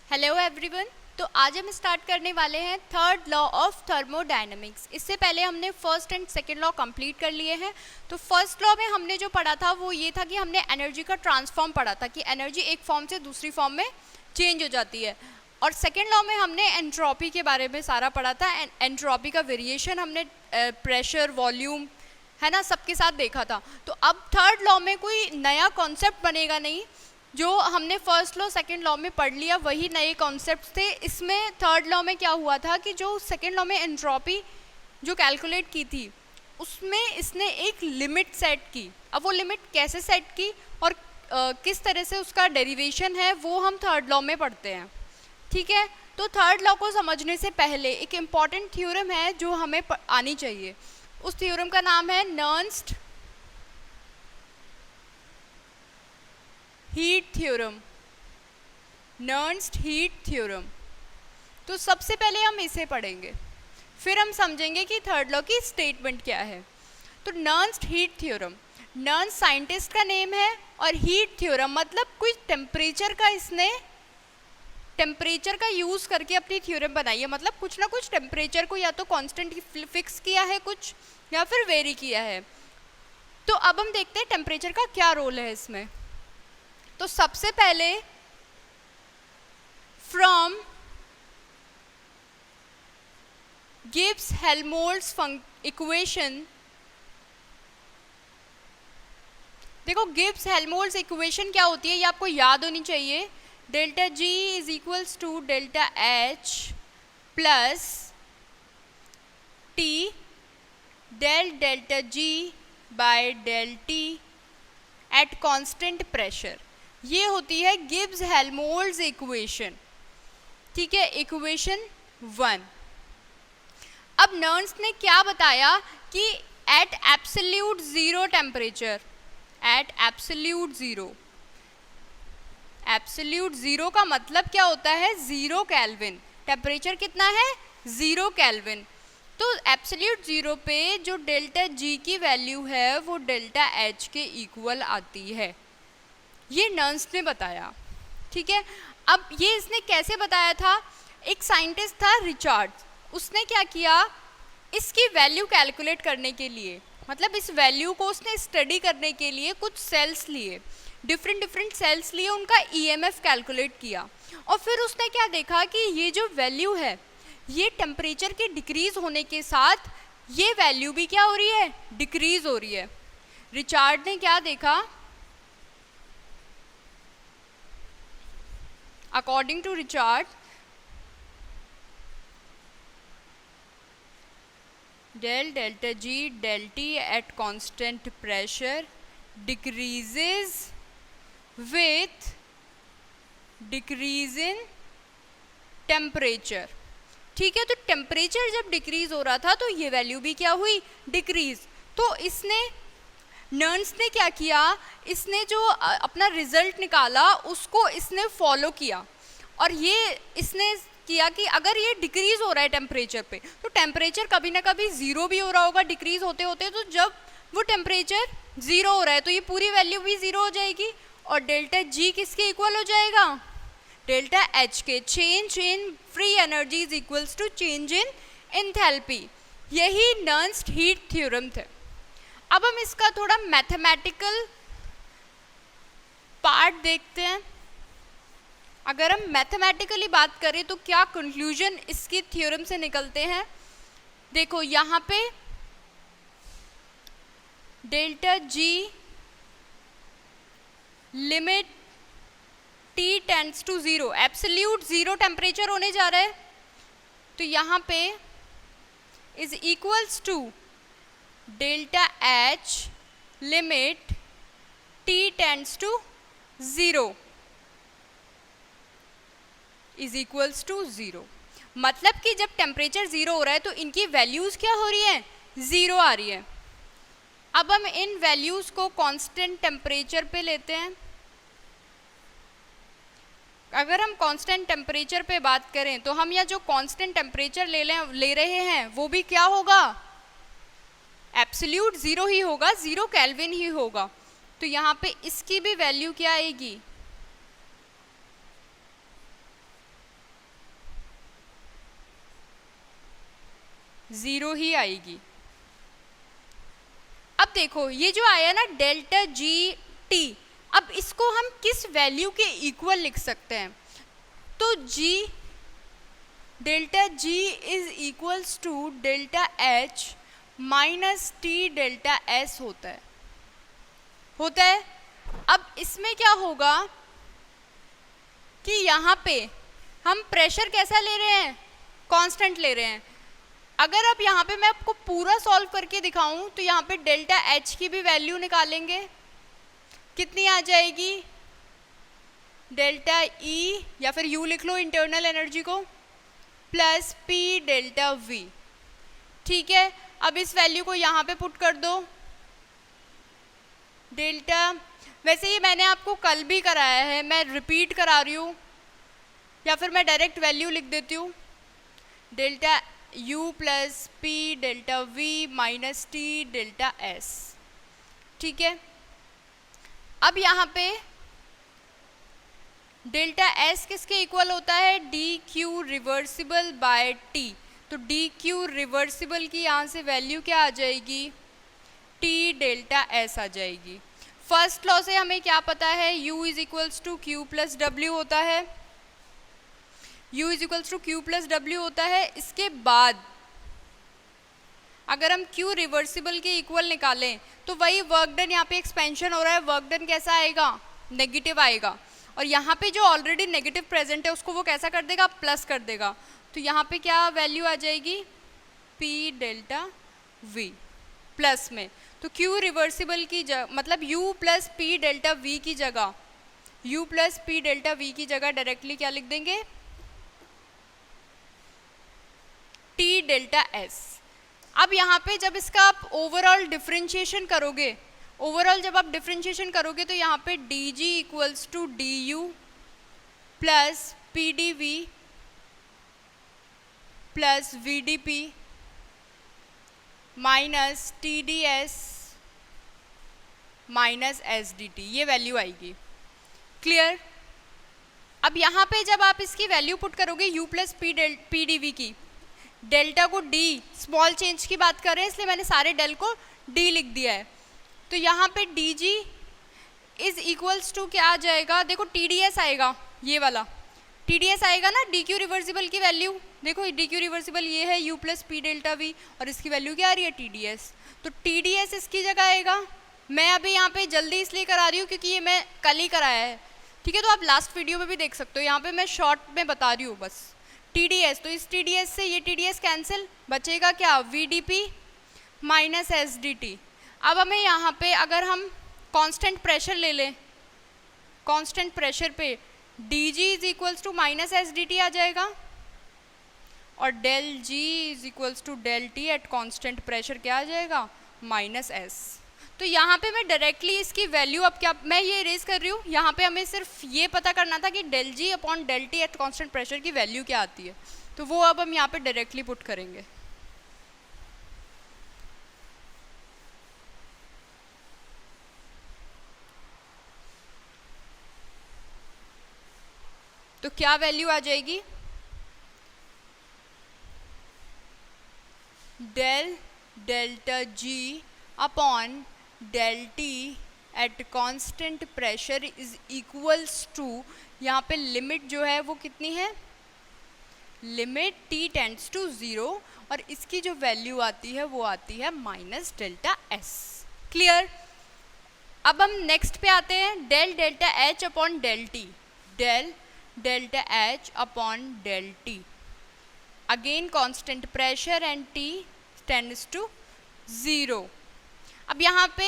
Hello everyone. तो आज हम स्टार्ट करने वाले हैं थर्ड लॉ ऑफ थर्मोडायनेमिक्स। इससे पहले हमने first and second law complete कर लिए हैं। तो फर्स्ट लॉ में हमने जो पढ़ा था वो ये था कि हमने एनर्जी का ट्रांसफॉर्म पढ़ा था कि एनर्जी एक फॉर्म से दूसरी फॉर्म में चेंज हो जाती है। और सेकेंड लॉ में हमने एंट्रोपी के बारे में सारा पढ़ा था। एंट्रोपी का वेरिएशन हमने प्रेशर, वॉल्यूम, है ना, सबके साथ देखा था। तो अब थर्ड लॉ में कोई नया कॉन्सेप्ट बनेगा नहीं, जो हमने फर्स्ट लॉ सेकेंड लॉ में पढ़ लिया वही नए कॉन्सेप्ट थे। इसमें थर्ड लॉ में क्या हुआ था कि जो सेकेंड लॉ में एंट्रोपी जो कैलकुलेट की थी उसमें इसने एक लिमिट सेट की। अब वो लिमिट कैसे सेट की और किस तरह से उसका डेरिवेशन है वो हम थर्ड लॉ में पढ़ते हैं, ठीक है। तो थर्ड लॉ को समझने से पहले एक इम्पॉर्टेंट थ्योरम है जो हमें आनी चाहिए। उस थ्योरम का नाम है Nernst heat theorem. Nernst heat theorem. तो सबसे पहले हम इसे पढ़ेंगे, फिर हम समझेंगे कि थर्ड लॉ की स्टेटमेंट क्या है। तो नर्न्स्ट हीट थ्योरम, नर्न्स्ट साइंटिस्ट का नेम है और हीट थ्योरम मतलब कोई टेम्परेचर का इसने टेम्परेचर का यूज़ करके अपनी थ्योरम बनाई है। मतलब कुछ ना कुछ टेम्परेचर को या तो कांस्टेंट फिक्स किया है कुछ, या फिर वेरी किया है। तो अब हम देखते हैं टेम्परेचर का क्या रोल है इसमें। तो सबसे पहले फ्रॉम गिब्स हेल्महोल्ट्ज इक्वेशन, देखो गिब्स हेल्महोल्ट्ज इक्वेशन क्या होती है ये आपको याद होनी चाहिए। Delta G is equals to delta H plus T del delta G by del T at constant pressure. ये होती है गिब्स हेल्महोल्ट्ज इक्वेशन, ठीक है, इक्वेशन 1। अब नर्न्स ने क्या बताया कि at absolute zero temperature, at absolute zero, absolute zero का मतलब क्या होता है, जीरो केल्विन। टेम्परेचर कितना है, 0 केल्विन। तो एब्सोल्यूट जीरो पे जो डेल्टा जी की वैल्यू है वो डेल्टा एच के इक्वल आती है, ये नर्न्स ने बताया, ठीक है। अब ये इसने कैसे बताया था, एक साइंटिस्ट था रिचार्ड, उसने क्या किया, इसकी वैल्यू कैलकुलेट करने के लिए, मतलब इस वैल्यू को उसने स्टडी करने के लिए कुछ सेल्स लिए, डिफरेंट सेल्स लिए, उनका ईएमएफ कैलकुलेट किया। और फिर उसने क्या देखा कि ये जो वैल्यू है ये टेम्परेचर के डिक्रीज होने के साथ ये वैल्यू भी क्या हो रही है, डिक्रीज हो रही है। रिचार्ड ने क्या देखा, according to Richard, del delta G del T at constant pressure decreases with decrease in temperature, ठीक है। तो टेम्परेचर जब डिक्रीज हो रहा था तो ये वैल्यू भी क्या हुई, डिक्रीज। तो इसने नर्न्स ने क्या किया, इसने जो अपना रिजल्ट निकाला उसको इसने फॉलो किया और ये इसने किया कि अगर ये डिक्रीज हो रहा है टेम्परेचर पे तो टेम्परेचर कभी ना कभी जीरो भी हो रहा होगा डिक्रीज होते होते। तो जब वो टेम्परेचर जीरो हो रहा है तो ये पूरी वैल्यू भी जीरो हो जाएगी और डेल्टा जी किसके इक्वल हो जाएगा, डेल्टा एच के। Change in free energy is equals to change in enthalpy. यही नर्न्स्ट हीट थ्योरम थे। अब हम इसका थोड़ा मैथमेटिकल पार्ट देखते हैं। अगर हम मैथमेटिकली बात करें तो क्या कंक्लूजन इसकी थ्योरम से निकलते हैं, देखो यहाँ पे delta G limit T tends to zero, absolute zero temperature होने जा रहा है, तो यहाँ पे is equals to delta H limit T tends to zero is equals to zero. मतलब कि जब टेम्परेचर जीरो हो रहा है तो इनकी वैल्यूज क्या हो रही है, जीरो आ रही है। अब हम इन वैल्यूज को कांस्टेंट टेम्परेचर पे लेते हैं। अगर हम कांस्टेंट टेम्परेचर पे बात करें तो हम यहाँ जो कांस्टेंट टेम्परेचर ले रहे हैं वो भी क्या होगा, एब्सोल्यूट जीरो ही होगा, 0 केल्विन ही होगा। तो यहाँ पे इसकी भी वैल्यू क्या आएगी, 0 ही आएगी। अब देखो ये जो आया ना डेल्टा जी टी, अब इसको हम किस वैल्यू के इक्वल लिख सकते हैं? तो G delta G is equals to delta H minus T delta S होता है। अब इसमें क्या होगा कि यहाँ पे हम प्रेशर कैसा ले रहे हैं? कांस्टेंट ले रहे हैं। अगर अब यहाँ पे मैं आपको पूरा सॉल्व करके दिखाऊं तो यहाँ पे डेल्टा एच की भी वैल्यू निकालेंगे, कितनी आ जाएगी? डेल्टा ई या फिर यू लिख लो इंटरनल एनर्जी को, प्लस पी डेल्टा वी। ठीक है, अब इस वैल्यू को यहाँ पे पुट कर दो। डेल्टा, वैसे ये मैंने आपको कल भी कराया है, मैं रिपीट करा रही हूँ, या फिर मैं डायरेक्ट वैल्यू लिख देती हूँ। Delta U plus P delta we minus T delta S. ठीक है, अब यहाँ पे डेल्टा एस किसके इक्वल होता है? D Q reversible by T. तो डी क्यू रिवर्सिबल की यहाँ से वैल्यू क्या आ जाएगी? टी डेल्टा एस आ जाएगी। फर्स्ट लॉ से हमें क्या पता है? u is equals to Q plus W होता है। u is equals to Q plus W होता है। इसके बाद अगर हम q रिवर्सिबल के इक्वल निकालें तो वही वर्क डन, यहाँ पे एक्सपेंशन हो रहा है, वर्क डन कैसा आएगा? नेगेटिव आएगा। और यहाँ पे जो ऑलरेडी नेगेटिव प्रेजेंट है उसको वो कैसा कर देगा? प्लस कर देगा। तो यहाँ पे क्या वैल्यू आ जाएगी? p डेल्टा v प्लस में। तो q रिवर्सिबल की जगह, मतलब u plus P delta we की जगह, u plus P delta we की जगह डायरेक्टली क्या लिख देंगे? t delta s। अब यहाँ पे जब इसका आप ओवरऑल डिफरेंशिएशन करोगे, जब आप डिफरेंशिएशन करोगे तो यहाँ पे D G equals to D U plus P D V plus V D P minus T D S minus S D T, ये वैल्यू आएगी। क्लियर? अब यहाँ पे जब आप इसकी वैल्यू पुट करोगे u plus P D V की, डेल्टा को d, स्मॉल चेंज की बात कर रहे हैं इसलिए मैंने सारे डेल को d लिख दिया है। तो यहाँ पे D G is equals to क्या आ जाएगा? देखो टी डी एस आएगा, ये वाला टी डी एस आएगा ना, डी क्यू रिवर्सिबल की वैल्यू। देखो डी क्यू रिवर्सिबल ये है u plus P delta we और इसकी वैल्यू क्या आ रही है? T D S. तो टी डी एस इसकी जगह आएगा। मैं अभी यहाँ पे जल्दी इसलिए करा रही हूँ क्योंकि ये मैं कल ही कराया है। ठीक है, तो आप लास्ट वीडियो में भी देख सकते हो, यहाँ पे मैं शॉर्ट में बता रही हूँ बस। टी डी एस, तो इस टी डी एस से ये टी डी एस कैंसिल, बचेगा क्या? V D P minus S D T. अब हमें यहाँ पे अगर हम कांस्टेंट प्रेशर ले लें, कांस्टेंट प्रेशर पे D G is equals to minus S D T आ जाएगा और del G is equals to del T at constant pressure क्या आ जाएगा? Minus S. तो यहाँ पे मैं डायरेक्टली इसकी वैल्यू, अब क्या मैं ये इरेज कर रही हूँ, यहाँ पे हमें सिर्फ ये पता करना था कि del G upon del T at constant pressure की वैल्यू क्या आती है, तो वो अब हम यहाँ पे डायरेक्टली पुट करेंगे। तो क्या वैल्यू आ जाएगी? Del delta G upon del T at constant pressure is equals to, यहाँ पे लिमिट जो है वो कितनी है? लिमिट t टेंड्स टू 0 और इसकी जो वैल्यू आती है वो आती है माइनस डेल्टा एस। क्लियर? अब हम नेक्स्ट पे आते हैं, del delta H upon del T, del delta H upon del T, again constant pressure and t tends to 0। अब यहाँ पे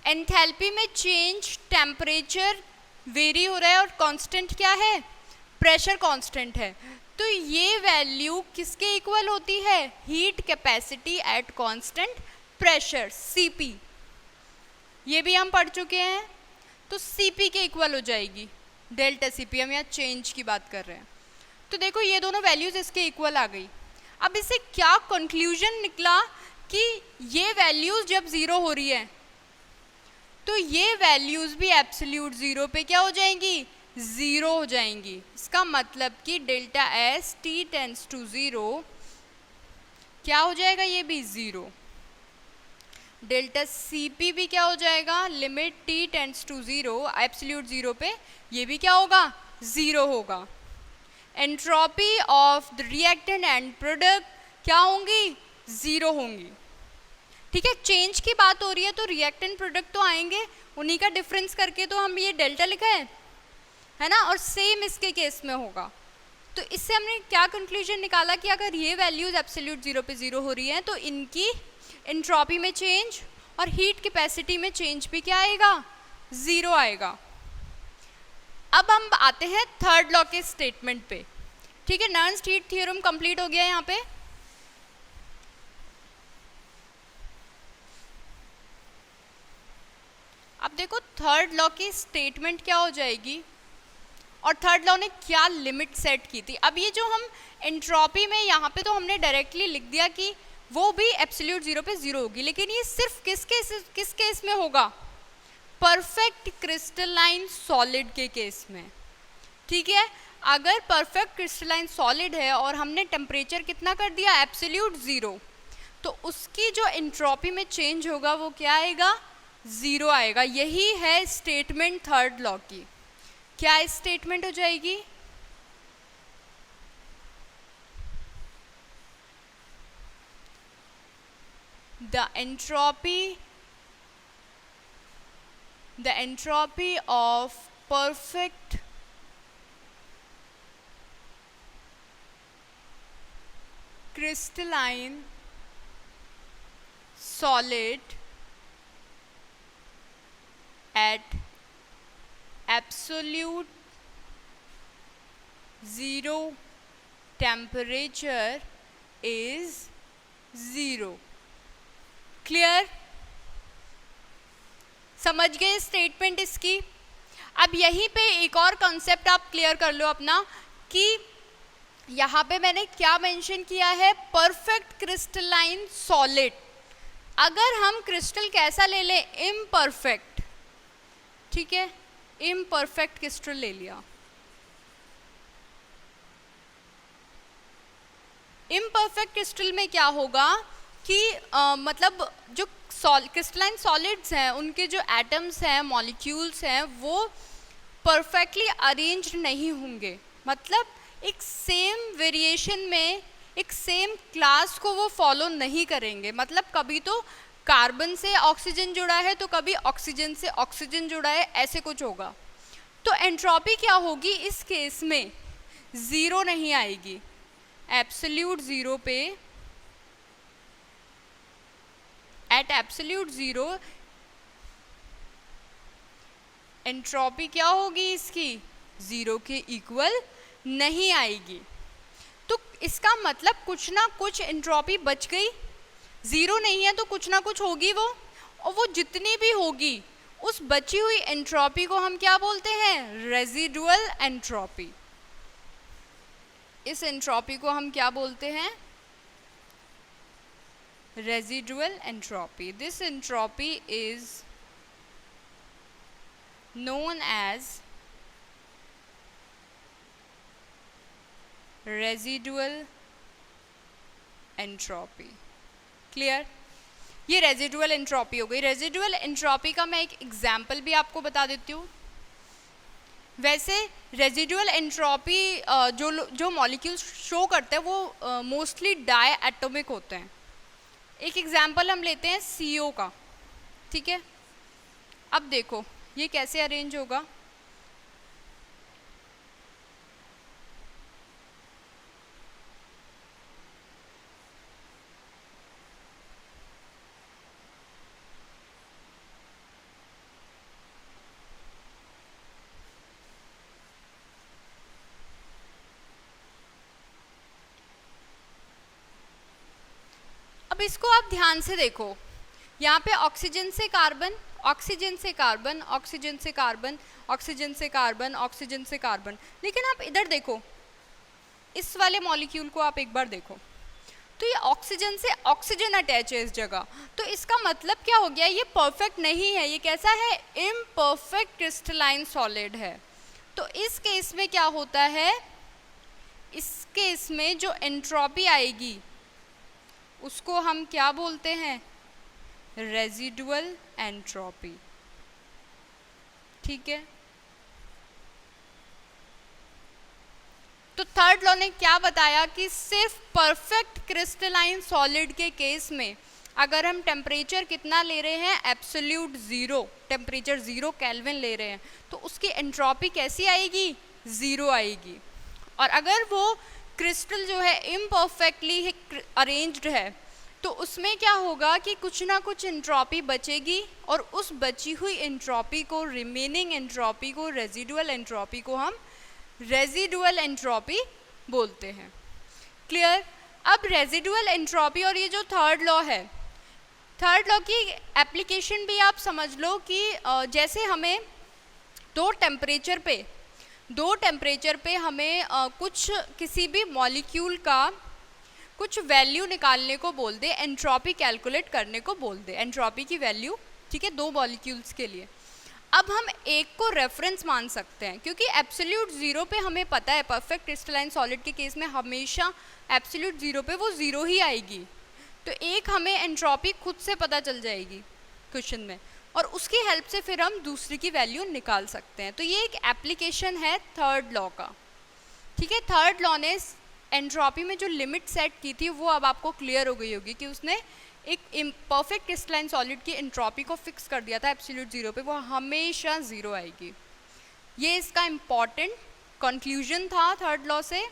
एंथैल्पी में चेंज, टेम्परेचर वेरी हो रहा है और कांस्टेंट क्या है? प्रेशर कांस्टेंट है। तो ये वैल्यू किसके इक्वल होती है? Heat capacity eight constant pressure, Cp। ये भी हम पढ़ चुके हैं, तो Cp के इक्वल हो जाएगी डेल्टा Cp। हम यहाँ चेंज की बात कर रहे हैं। तो देखो ये दोनों वैल्यूज इसके इक्वल आ गई। अब इससे क्या कंक्लूजन निकला कि ये वैल्यूज जब 0 हो रही है तो ये वैल्यूज भी एब्सोल्यूट 0 पे क्या हो जाएंगी? 0 हो जाएंगी। इसका मतलब कि delta S T tends to 0 क्या हो जाएगा, ये भी 0। डेल्टा Cp भी क्या हो जाएगा, limit t tends to 0, absolute 0 पे, ये भी क्या होगा, 0 होगा। Entropy of the reactant and product क्या होंगी, 0 होंगी। ठीक है, चेंज की बात हो रही है तो रिएक्टेंट प्रोडक्ट तो आएंगे, उन्हीं का डिफरेंस करके तो हम ये डेल्टा लिखा है ना, और सेम इसके केस में होगा। तो इससे हमने क्या कंक्लूजन निकाला कि अगर ये वैल्यूज एब्सोल्यूट 0 पे 0 हो रही हैं तो इनकी एंट्रोपी में चेंज और हीट कैपेसिटी में चेंज भी क्या आएगा, 0 आएगा। अब हम आते हैं थर्ड लॉ के स्टेटमेंट पे। ठीक है, नर्न्स हीट थ्योरम कंप्लीट हो गया यहाँ पे। अब देखो थर्ड लॉ की स्टेटमेंट क्या हो जाएगी और थर्ड लॉ ने क्या लिमिट सेट की थी। अब ये जो हम एंट्रोपी में यहाँ पे तो हमने डायरेक्टली लिख दिया कि वो भी एब्सोल्यूट 0 पे 0 होगी, लेकिन ये सिर्फ किस केस में होगा, परफेक्ट क्रिस्टलाइन सॉलिड के केस में। ठीक है, अगर परफेक्ट क्रिस्टलाइन सॉलिड है और हमने टेम्परेचर कितना कर दिया, एब्सोल्यूट 0, तो उसकी जो एंट्रोपी में चेंज होगा वो क्या आएगा, 0 आएगा। यही है स्टेटमेंट थर्ड लॉ की। क्या स्टेटमेंट हो जाएगी, the entropy of perfect crystalline solid at absolute 0 temperature is 0। Clear, समझ गए स्टेटमेंट इसकी। अब यहीं पे एक और कॉन्सेप्ट आप क्लियर कर लो अपना कि यहाँ पे मैंने क्या मेंशन किया है, परफेक्ट क्रिस्टलाइन सॉलिड। अगर हम क्रिस्टल कैसा ले लें, इम्परफेक्ट, ठीक है, इम्परफेक्ट क्रिस्टल ले लिया। इम्परफेक्ट क्रिस्टल में क्या होगा कि मतलब जो क्रिस्टलाइन सॉलिड्स हैं उनके जो एटम्स हैं, मॉलिक्यूल्स हैं, वो परफेक्टली अरेंज्ड नहीं होंगे। मतलब एक सेम वेरिएशन में एक सेम क्लास को वो फॉलो नहीं करेंगे। मतलब कभी तो कार्बन से ऑक्सीजन जुड़ा है तो कभी ऑक्सीजन से ऑक्सीजन जुड़ा है, ऐसे कुछ होगा। तो एंट्रोपी क्या होगी इस केस में, 0 नहीं आएगी। एब्सोल्यूट 0 पे, एट एब्सोल्यूट 0 एंट्रोपी क्या होगी इसकी, 0 के इक्वल नहीं आएगी। तो इसका मतलब कुछ ना कुछ एंट्रोपी बच गई, 0 नहीं है तो कुछ ना कुछ होगी वो, और वो जितनी भी होगी उस बची हुई एंट्रोपी को हम क्या बोलते हैं, रेजिडुअल एंट्रोपी। इस एंट्रोपी को हम क्या बोलते हैं, residual entropy. This entropy is known as residual entropy. Clear? ये रेजिडुअल एंट्रोपी हो गई। रेजिडुअल एंट्रोपी का मैं एक एग्जाम्पल भी आपको बता देती हूँ। वैसे रेजिडुअल एंट्रोपी जो मॉलिक्यूल्स शो करते हैं वो मोस्टली डाई एटॉमिक होते हैं। एक एग्जाम्पल हम लेते हैं CO का, ठीक है। अब देखो ये कैसे अरेंज होगा, अब इसको आप ध्यान से देखो, यहाँ पे ऑक्सीजन से कार्बन, ऑक्सीजन से कार्बन, ऑक्सीजन से कार्बन, ऑक्सीजन से कार्बन, ऑक्सीजन से कार्बन। लेकिन आप इधर देखो, इस वाले मॉलिक्यूल को आप एक बार देखो तो ये ऑक्सीजन से ऑक्सीजन अटैच है इस जगह। तो इसका मतलब क्या हो गया, ये परफेक्ट नहीं है, ये कैसा है, इम्परफेक्ट क्रिस्टलाइन सॉलिड है। तो इस केस में क्या होता है, इस केस में जो एंट्रोपी आएगी उसको हम क्या बोलते हैं? Residual entropy. ठीक है, तो थर्ड लॉ ने क्या बताया कि सिर्फ परफेक्ट क्रिस्टलाइन सॉलिड के केस में अगर हम टेम्परेचर कितना ले रहे हैं, एब्सोल्यूट ज़ीरो, टेम्परेचर 0 केल्विन ले रहे हैं, तो उसकी एंट्रोपी कैसी आएगी? 0 आएगी। और अगर वो क्रिस्टल जो है इम्परफेक्टली अरेंज्ड है तो उसमें क्या होगा कि कुछ ना कुछ एंट्रोपी बचेगी, और उस बची हुई एंट्रोपी को, रिमेनिंग एंट्रोपी को, रेजिडुअल एंट्रोपी को हम रेजिडुअल एंट्रोपी बोलते हैं। क्लियर? अब रेजिडुअल एंट्रोपी और ये जो थर्ड लॉ है, थर्ड लॉ की एप्लीकेशन भी आप समझ लो कि जैसे हमें दो टेम्परेचर पे हमें कुछ किसी भी मॉलिक्यूल का कुछ वैल्यू निकालने को बोल दे, एंट्रोपी कैलकुलेट करने को बोल दे, एंट्रोपी की वैल्यू, ठीक है, दो मॉलिक्यूल्स के लिए। अब हम एक को रेफरेंस मान सकते हैं, क्योंकि एब्सोल्यूट 0 पे हमें पता है, परफेक्ट क्रिस्टलाइन सॉलिड के केस में हमेशा एब्सोल्यूट 0 पे वो 0 ही आएगी, तो एक हमें एंट्रोपी खुद से पता चल जाएगी क्वेश्चन में, और उसकी हेल्प से फिर हम दूसरी की वैल्यू निकाल सकते हैं। तो ये एक एप्लीकेशन है थर्ड लॉ का। ठीक है, थर्ड लॉ ने एंट्रोपी में जो लिमिट सेट की थी वो अब आपको क्लियर हो गई होगी कि उसने एक परफेक्ट क्रिस्टलाइन सॉलिड की एंट्रोपी को फिक्स कर दिया था एब्सोल्यूट 0 पे, वो हमेशा 0 आएगी। ये इसका इम्पॉर्टेंट कंक्लूजन था थर्ड लॉ से,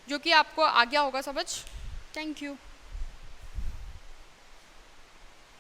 जो कि आपको आ गया होगा समझ। Thank you.